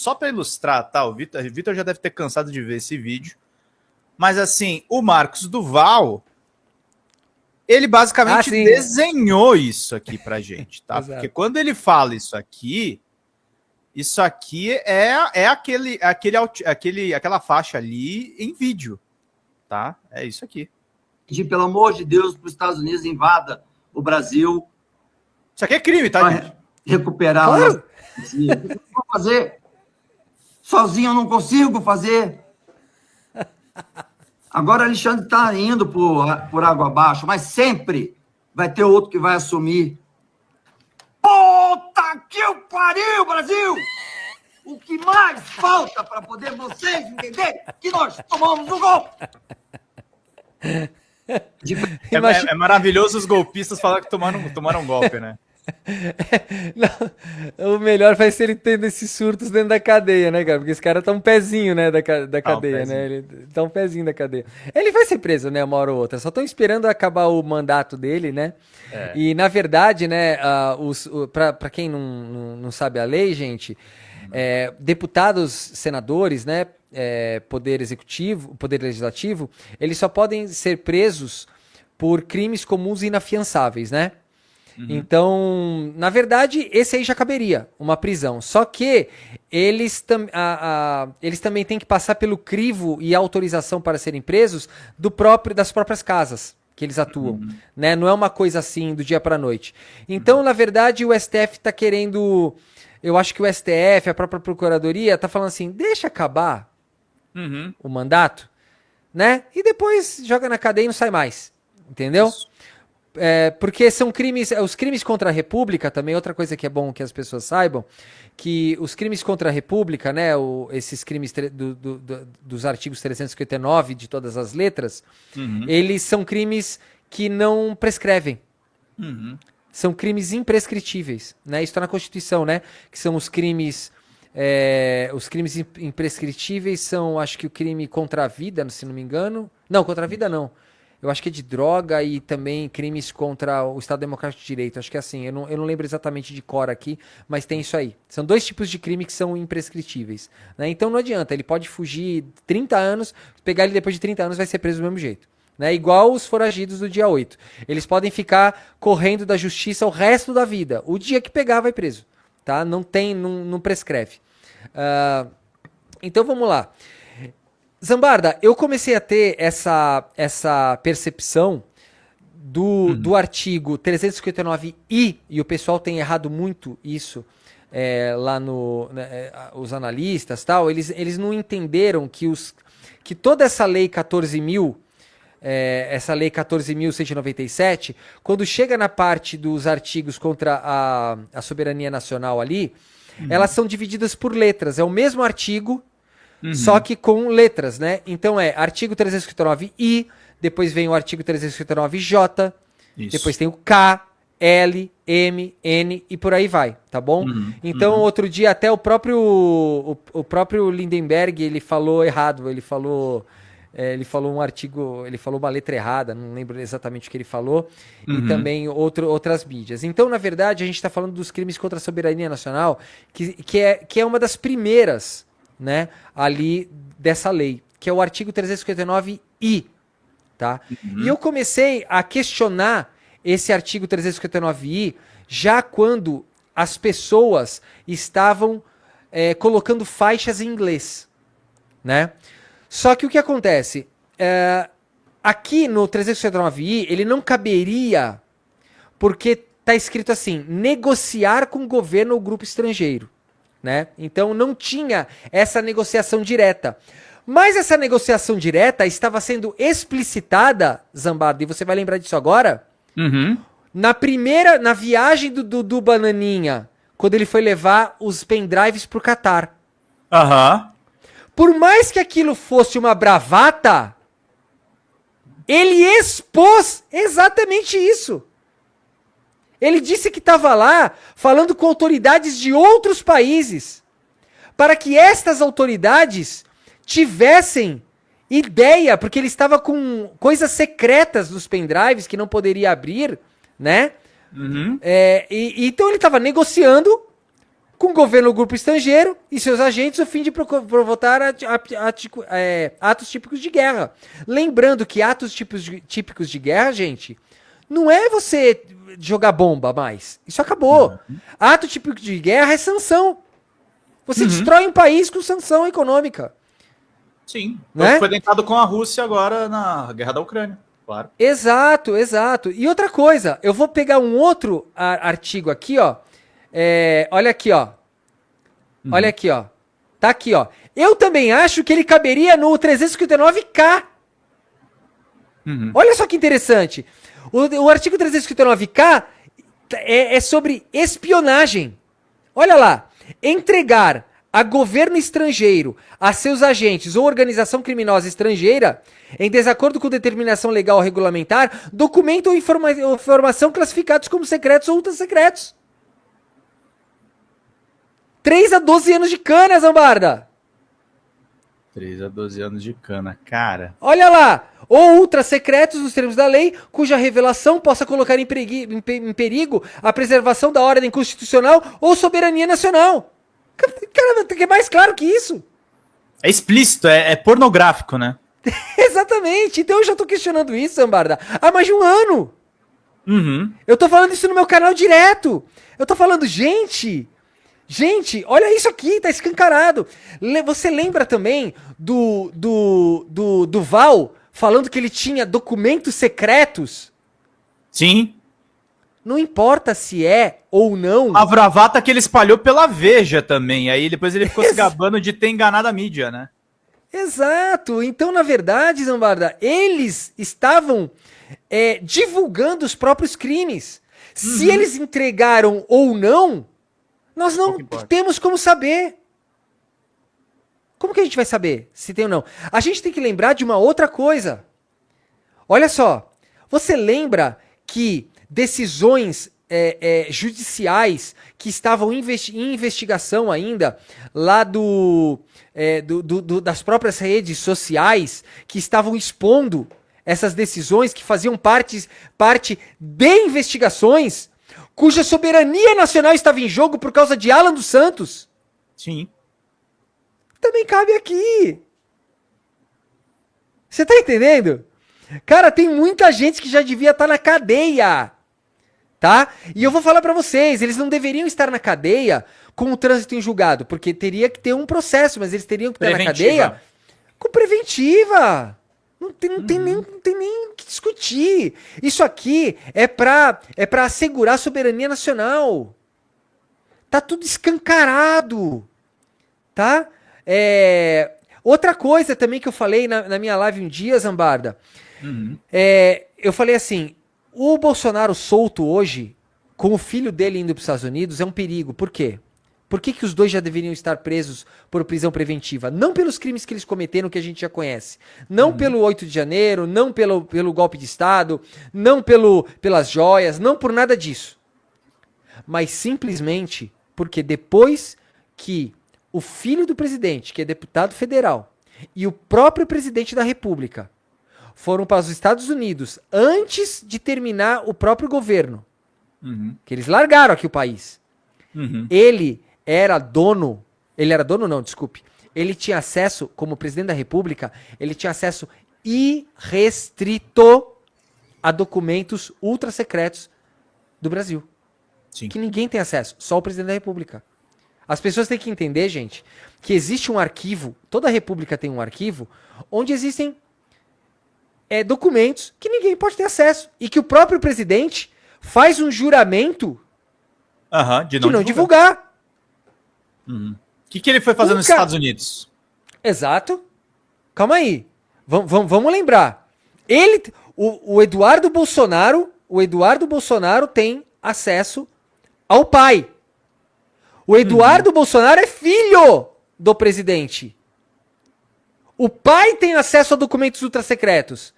só para ilustrar, tá? O Vitor já deve ter cansado de ver esse vídeo. Mas assim, o Marcos Duval, ele basicamente desenhou isso aqui pra gente, tá? Porque quando ele fala isso aqui é aquela faixa ali em vídeo, tá? É isso aqui. Pedir, pelo amor de Deus, para os Estados Unidos invada o Brasil. Isso aqui é crime, tá, gente? Recuperar o nosso... Vou fazer. Sozinho eu não consigo fazer. Agora Alexandre está indo por água abaixo, mas sempre vai ter outro que vai assumir. Puta que o pariu, Brasil! O que mais falta para poder vocês entenderem que nós tomamos um golpe? É maravilhoso os golpistas falarem que tomaram um golpe, né? Não, o melhor vai ser ele tendo esses surtos dentro da cadeia, né, cara? Porque esse cara tá um pezinho, né, da cadeia, né? Ele tá um pezinho da cadeia. Ele vai ser preso, né, uma hora ou outra. Só estão esperando acabar o mandato dele, né? E, na verdade, né, pra quem não sabe a lei, gente, deputados, senadores, né, poder executivo, poder legislativo, eles só podem ser presos por crimes comuns e inafiançáveis, né? Então, na verdade, esse aí já caberia uma prisão. Só que eles também têm que passar pelo crivo e autorização para serem presos das próprias casas que eles atuam, né? Não é uma coisa assim do dia para a noite. Então, na verdade, o STF está querendo... Eu acho que o STF, a própria Procuradoria, está falando assim, deixa acabar o mandato, né? E depois joga na cadeia e não sai mais. Entendeu? Isso. Porque são crimes, os crimes contra a República também, outra coisa que é bom que as pessoas saibam, que os crimes contra a República, né, esses crimes dos artigos 359 de todas as letras, eles são crimes que não prescrevem. São crimes imprescritíveis, né? Isso está na Constituição, né? Que são os crimes imprescritíveis são, acho que o crime contra a vida, se não me engano. Não, contra a vida não. Eu acho que é de droga e também crimes contra o Estado Democrático de Direito. Acho que é assim, eu não lembro exatamente de cor aqui, mas tem isso aí. São dois tipos de crime que são imprescritíveis, né? Então não adianta, ele pode fugir 30 anos, pegar ele depois de 30 anos vai ser preso do mesmo jeito, né? Igual os foragidos do dia 8. Eles podem ficar correndo da justiça o resto da vida. O dia que pegar vai preso, tá? Não prescreve. Então vamos lá. Zambarda, eu comecei a ter essa percepção do artigo 359-I, e o pessoal tem errado muito isso lá os analistas, tal, eles não entenderam que toda essa lei 14.000, essa lei 14.197, quando chega na parte dos artigos contra a soberania nacional ali, elas são divididas por letras, é o mesmo artigo, só que com letras, né? Então artigo 359-I, depois vem o artigo 359-J, depois tem o K, L, M, N e por aí vai, tá bom? Então, outro dia até o próprio Lindenberg, ele falou errado, ele falou um artigo, ele falou uma letra errada, não lembro exatamente o que ele falou, e também outras mídias. Então, na verdade, a gente está falando dos crimes contra a soberania nacional, que é uma das primeiras, né, ali dessa lei, que é o artigo 359-I, tá? E eu comecei a questionar esse artigo 359-I já quando as pessoas estavam colocando faixas em inglês, né? Só que o que acontece? Aqui no 359-I, ele não caberia porque tá escrito assim, negociar com o governo ou grupo estrangeiro, né? Então não tinha essa negociação direta. Mas essa negociação direta estava sendo explicitada, Zambardo, e você vai lembrar disso agora, na viagem do Dudu Bananinha, quando ele foi levar os pendrives pro Catar. Por mais que aquilo fosse uma bravata, ele expôs exatamente isso. Ele disse que estava lá falando com autoridades de outros países, para que estas autoridades tivessem ideia, porque ele estava com coisas secretas nos pendrives que não poderia abrir, né? Então ele estava negociando com o governo ou grupo estrangeiro e seus agentes o fim de provocar atos típicos de guerra. Lembrando que atos típicos de guerra, gente, não é você jogar bomba mais. Isso acabou. Ato típico de guerra é sanção. Você destrói um país com sanção econômica. Sim. Né? Foi tentado com a Rússia agora na guerra da Ucrânia. Claro. Exato, exato. E outra coisa, eu vou pegar um outro artigo aqui, ó. Olha aqui, ó. Olha aqui, ó. Tá aqui, ó. Eu também acho que ele caberia no 359K. Olha só que interessante. O artigo 359K é sobre espionagem. Olha lá. Entregar a governo estrangeiro, a seus agentes ou organização criminosa estrangeira, em desacordo com determinação legal ou regulamentar, documento ou informação classificados como secretos ou ultra-secretos. 3 a 12 anos de cana, Zambarda. 3 a 12 anos de cana, cara. Olha lá. Ou ultra-secretos nos termos da lei, cuja revelação possa colocar em perigo a preservação da ordem constitucional ou soberania nacional. Cara, que é mais claro que isso. É explícito, é pornográfico, né? Exatamente. Então eu já tô questionando isso, Zambarda, há mais de um ano. Eu tô falando isso no meu canal direto. Eu tô falando, gente, olha isso aqui, tá escancarado. Você lembra também do Val falando que ele tinha documentos secretos? Sim. Não importa se é ou não. A bravata que ele espalhou pela Veja também. Aí depois ele ficou se gabando de ter enganado a mídia, né? Exato. Então, na verdade, Zambarda, eles estavam divulgando os próprios crimes. Se eles entregaram ou não, nós não temos como saber. Como que a gente vai saber se tem ou não? A gente tem que lembrar de uma outra coisa. Olha só. Você lembra que decisões judiciais que estavam em investigação ainda lá das próprias redes sociais que estavam expondo essas decisões que faziam parte de investigações cuja soberania nacional estava em jogo por causa de Alan dos Santos? Sim. Também cabe aqui. Você tá entendendo? Cara, tem muita gente que já devia estar na cadeia. Tá? E eu vou falar pra vocês, eles não deveriam estar na cadeia com o trânsito em julgado, porque teria que ter um processo, mas eles teriam que estar na cadeia com preventiva. Não tem nem o que discutir. Isso aqui é pra assegurar a soberania nacional. Tá tudo escancarado. Tá? Outra coisa também que eu falei na minha live um dia, Zambarda, eu falei assim, o Bolsonaro solto hoje, com o filho dele indo para os Estados Unidos, é um perigo. Por quê? Por que os dois já deveriam estar presos por prisão preventiva? Não pelos crimes que eles cometeram, que a gente já conhece. Não pelo 8 de janeiro, não pelo golpe de Estado, não pelas joias, não por nada disso. Mas simplesmente porque depois que o filho do presidente, que é deputado federal, e o próprio presidente da República foram para os Estados Unidos antes de terminar o próprio governo, que eles largaram aqui o país. Ele tinha acesso, como presidente da República, ele tinha acesso irrestrito a documentos ultra secretos do Brasil. Sim. Que ninguém tem acesso, só o presidente da República. As pessoas têm que entender, gente, que existe um arquivo, toda a República tem um arquivo, onde existem documentos que ninguém pode ter acesso. E que o próprio presidente faz um juramento de não divulgar. O que ele foi fazer nos Estados Unidos? Exato. Calma aí. Vamos lembrar. O Eduardo Bolsonaro tem acesso ao pai. O Eduardo Bolsonaro é filho do presidente. O pai tem acesso a documentos ultrasecretos.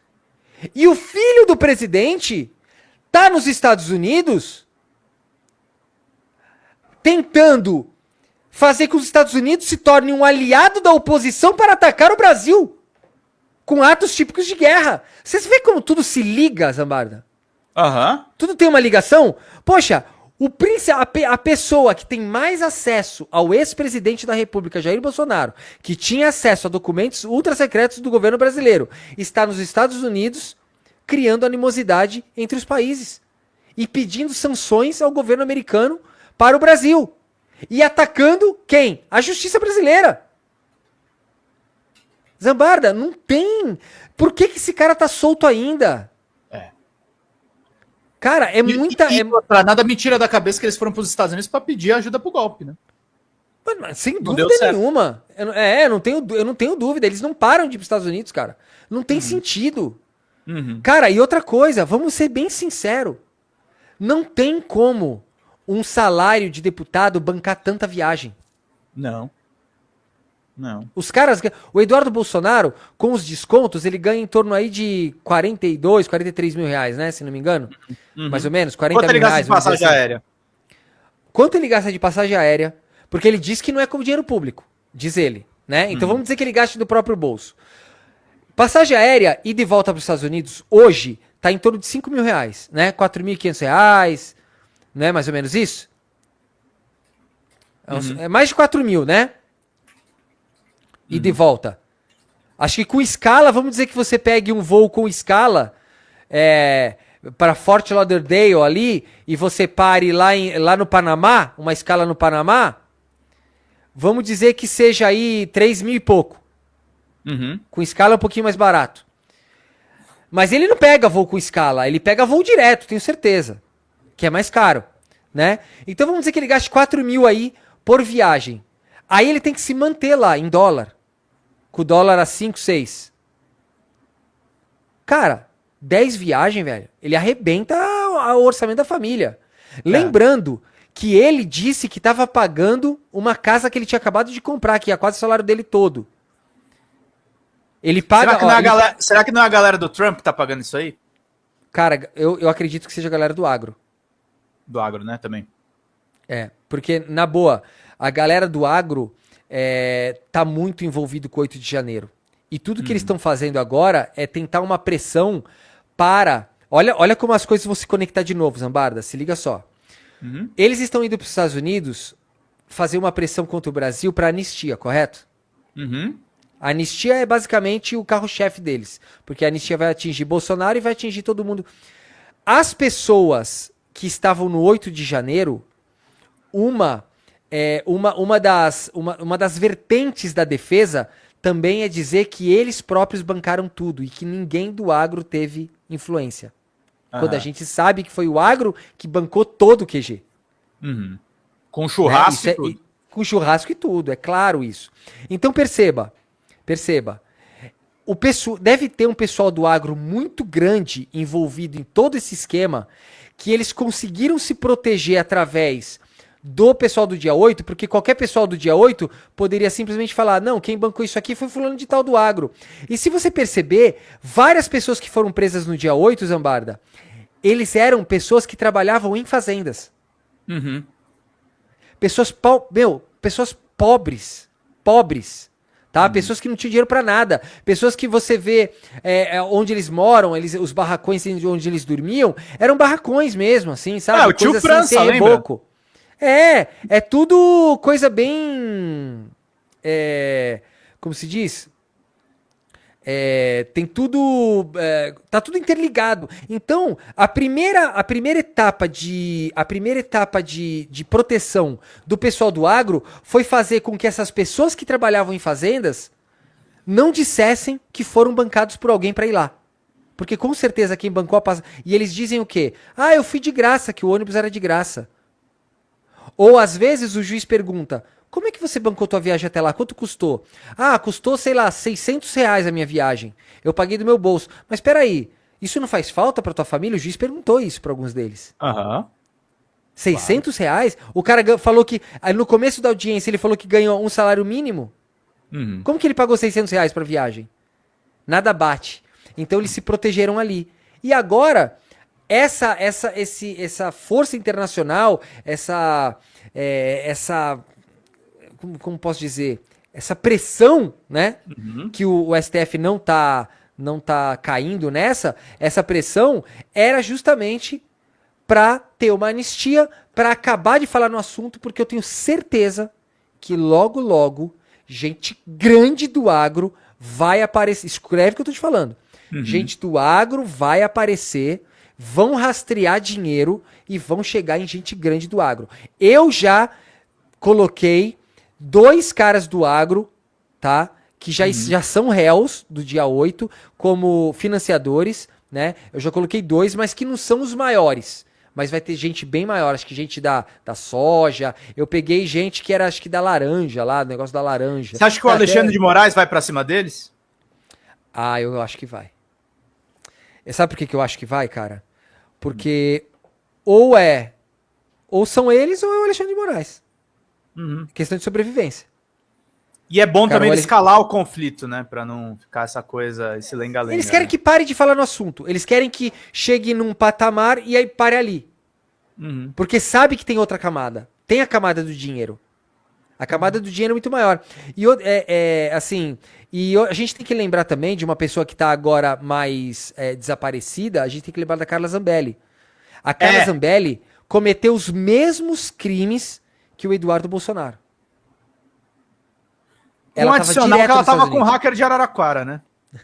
E o filho do presidente tá nos Estados Unidos tentando fazer com que os Estados Unidos se tornem um aliado da oposição para atacar o Brasil com atos típicos de guerra. Vocês veem como tudo se liga, Zambarda? Tudo tem uma ligação? Poxa, A pessoa que tem mais acesso ao ex-presidente da República, Jair Bolsonaro, que tinha acesso a documentos ultrasecretos do governo brasileiro, está nos Estados Unidos criando animosidade entre os países e pedindo sanções ao governo americano para o Brasil. E atacando quem? A justiça brasileira. Zambarda, não tem. Por que esse cara tá solto ainda? Cara, muita. Nada me tira da cabeça que eles foram para os Estados Unidos para pedir ajuda pro golpe, né? Mas, sem dúvida nenhuma. Eu não tenho dúvida. Eles não param de ir para os Estados Unidos, cara. Não tem sentido. Cara, e outra coisa, vamos ser bem sinceros. Não tem como um salário de deputado bancar tanta viagem. Não. Os caras, o Eduardo Bolsonaro, com os descontos, ele ganha em torno aí de 42, 43 mil reais, né? Se não me engano. Mais ou menos, 40 Quanto mil reais. Quanto ele gasta de passagem aérea? Quanto ele gasta de passagem aérea? Porque ele diz que não é com dinheiro público, diz ele, né? Então vamos dizer que ele gaste do próprio bolso. Passagem aérea e de volta para os Estados Unidos, hoje, tá em torno de 5 mil reais, né? 4.500 reais, né? Mais ou menos isso? É mais de 4 mil, né? E de volta. Acho que com escala, vamos dizer que você pegue um voo com escala para Fort Lauderdale ali e você pare lá no Panamá, uma escala no Panamá, vamos dizer que seja aí 3 mil e pouco. Com escala é um pouquinho mais barato. Mas ele não pega voo com escala, ele pega voo direto, tenho certeza. Que é mais caro, né? Então vamos dizer que ele gaste 4 mil aí por viagem. Aí ele tem que se manter lá em dólar. Com o dólar a 5, 6. Cara, 10 viagens, velho. Ele arrebenta o orçamento da família. Lembrando que ele disse que estava pagando uma casa que ele tinha acabado de comprar, que ia quase o salário dele todo. Ele paga... Será que não é a galera do Trump que tá pagando isso aí? Cara, eu acredito que seja a galera do agro. Do agro, né, também. Porque, na boa, a galera do agro tá muito envolvido com o 8 de janeiro. E tudo que eles estão fazendo agora é tentar uma pressão para... Olha como as coisas vão se conectar de novo, Zambarda, se liga só. Eles estão indo para os Estados Unidos fazer uma pressão contra o Brasil para anistia, correto? A anistia é basicamente o carro-chefe deles, porque a anistia vai atingir Bolsonaro e vai atingir todo mundo. As pessoas que estavam no 8 de janeiro, uma das vertentes da defesa também é dizer que eles próprios bancaram tudo e que ninguém do agro teve influência. Quando a gente sabe que foi o agro que bancou todo o QG. Com churrasco e tudo. Com churrasco e tudo, é claro isso. Então perceba, deve ter um pessoal do agro muito grande envolvido em todo esse esquema, que eles conseguiram se proteger através do pessoal do dia 8, porque qualquer pessoal do dia 8 poderia simplesmente falar, não, quem bancou isso aqui foi fulano de tal do agro. E se você perceber, várias pessoas que foram presas no dia 8, Zambarda, eles eram pessoas que trabalhavam em fazendas. Pessoas pobres, tá? Pessoas que não tinham dinheiro pra nada, pessoas que você vê onde eles moram, os barracões onde eles dormiam, eram barracões mesmo, assim, sabe? O tio coisa França, sem lembra? reboco. É tudo coisa bem, como se diz? Tem tudo, tá tudo interligado. Então, a primeira etapa de proteção do pessoal do agro foi fazer com que essas pessoas que trabalhavam em fazendas não dissessem que foram bancados por alguém para ir lá. Porque com certeza quem bancou a passagem... E eles dizem o quê? Eu fui de graça, que o ônibus era de graça. Ou às vezes o juiz pergunta, como é que você bancou tua viagem até lá? Quanto custou? Custou, sei lá, 600 reais a minha viagem. Eu paguei do meu bolso. Mas peraí, isso não faz falta pra tua família? O juiz perguntou isso pra alguns deles. 600 reais? O cara falou que, no começo da audiência, ele falou que ganhou um salário mínimo. Como que ele pagou 600 reais pra viagem? Nada bate. Então eles se protegeram ali. E agora... Essa força internacional, como posso dizer, essa pressão, né, que o STF não tá caindo essa pressão era justamente para ter uma anistia, para acabar de falar no assunto, porque eu tenho certeza que logo, logo, gente grande do agro vai aparecer. Escreve o que eu tô te falando. Gente do agro vai aparecer, vão rastrear dinheiro e vão chegar em gente grande do agro. Eu já coloquei 2 caras do agro, tá? Que já são réus do dia 8 como financiadores, né? Eu já coloquei 2, mas que não são os maiores. Mas vai ter gente bem maior, acho que gente da soja. Eu peguei gente que era, acho que da laranja lá, do negócio da laranja. Você acha que o Alexandre de Moraes vai pra cima deles? Ah, eu acho que vai. Sabe por que eu acho que vai, cara? Porque ou são eles ou é o Alexandre de Moraes. Questão de sobrevivência. E é bom Cara, também escalar o conflito, né? Pra não ficar essa coisa, esse lenga-lenga. Eles querem que pare de falar no assunto. Eles querem que chegue num patamar e aí pare ali. Porque sabe que tem outra camada. Tem a camada do dinheiro. A camada do dinheiro é muito maior. E a gente tem que lembrar também de uma pessoa que tá agora mais desaparecida. A gente tem que lembrar da Carla Zambelli. A Carla Zambelli cometeu os mesmos crimes que o Eduardo Bolsonaro. Com adicional que ela tava com o hacker de Araraquara, né?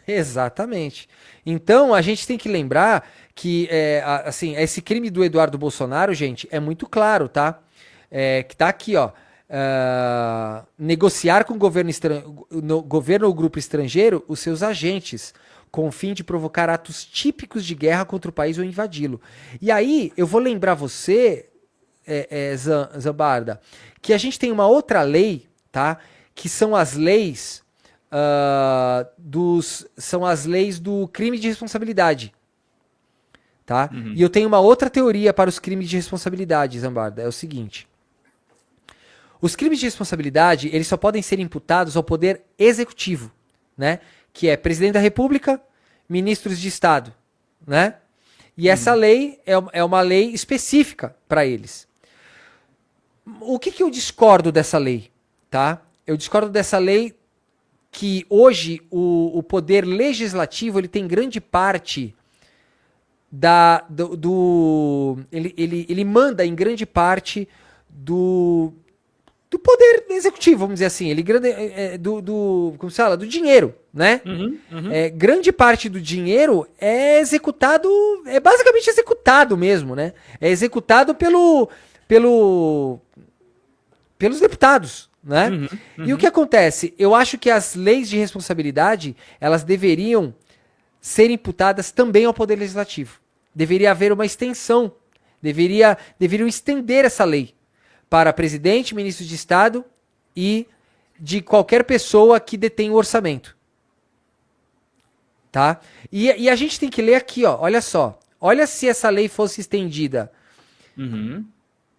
Exatamente. Então, a gente tem que lembrar que, esse crime do Eduardo Bolsonaro, gente, é muito claro, tá? Que tá aqui, ó. Negociar com o governo ou grupo estrangeiro os seus agentes, com o fim de provocar atos típicos de guerra contra o país ou invadi-lo. E aí, eu vou lembrar você, Zambarda, que a gente tem uma outra lei, tá? Que são as leis do crime de responsabilidade, tá? E eu tenho uma outra teoria para os crimes de responsabilidade, Zambarda, é o seguinte: os crimes de responsabilidade, eles só podem ser imputados ao poder executivo, né? Que é presidente da República, ministros de Estado, né? E essa lei é uma lei específica para eles. O que eu discordo dessa lei, tá? Eu discordo dessa lei que hoje o poder legislativo ele tem grande parte ele manda em grande parte do poder executivo, vamos dizer assim, como se fala, do dinheiro, né? Grande parte do dinheiro é executado, é basicamente executado mesmo, né? É executado pelos deputados, né? E o que acontece? Eu acho que as leis de responsabilidade, elas deveriam ser imputadas também ao Poder Legislativo. Deveria haver uma extensão. Deveriam estender essa lei para presidente, ministro de Estado e de qualquer pessoa que detém o orçamento. Tá? E a gente tem que ler aqui, ó. Olha só. Olha se essa lei fosse estendida.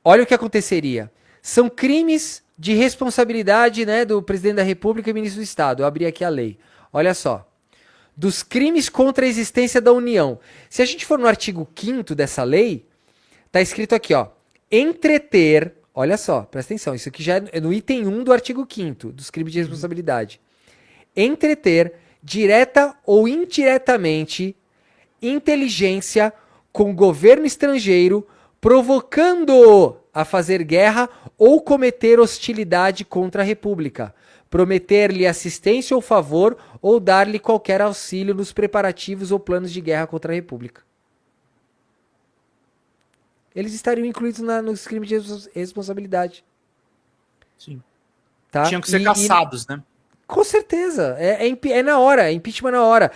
Olha o que aconteceria. São crimes de responsabilidade, né, do presidente da República e ministro do Estado. Eu abri aqui a lei. Olha só. Dos crimes contra a existência da União. Se a gente for no artigo 5º dessa lei, tá escrito aqui, ó. Entreter, olha só, presta atenção, isso aqui já é no item 1 do artigo 5º dos crimes de responsabilidade. Entreter, direta ou indiretamente, inteligência com governo estrangeiro, provocando-o a fazer guerra ou cometer hostilidade contra a República, prometer-lhe assistência ou favor ou dar-lhe qualquer auxílio nos preparativos ou planos de guerra contra a República. Eles estariam incluídos nos crimes de responsabilidade. Sim. Tá? Tinham que ser caçados, né? Com certeza. É na hora, é impeachment na hora.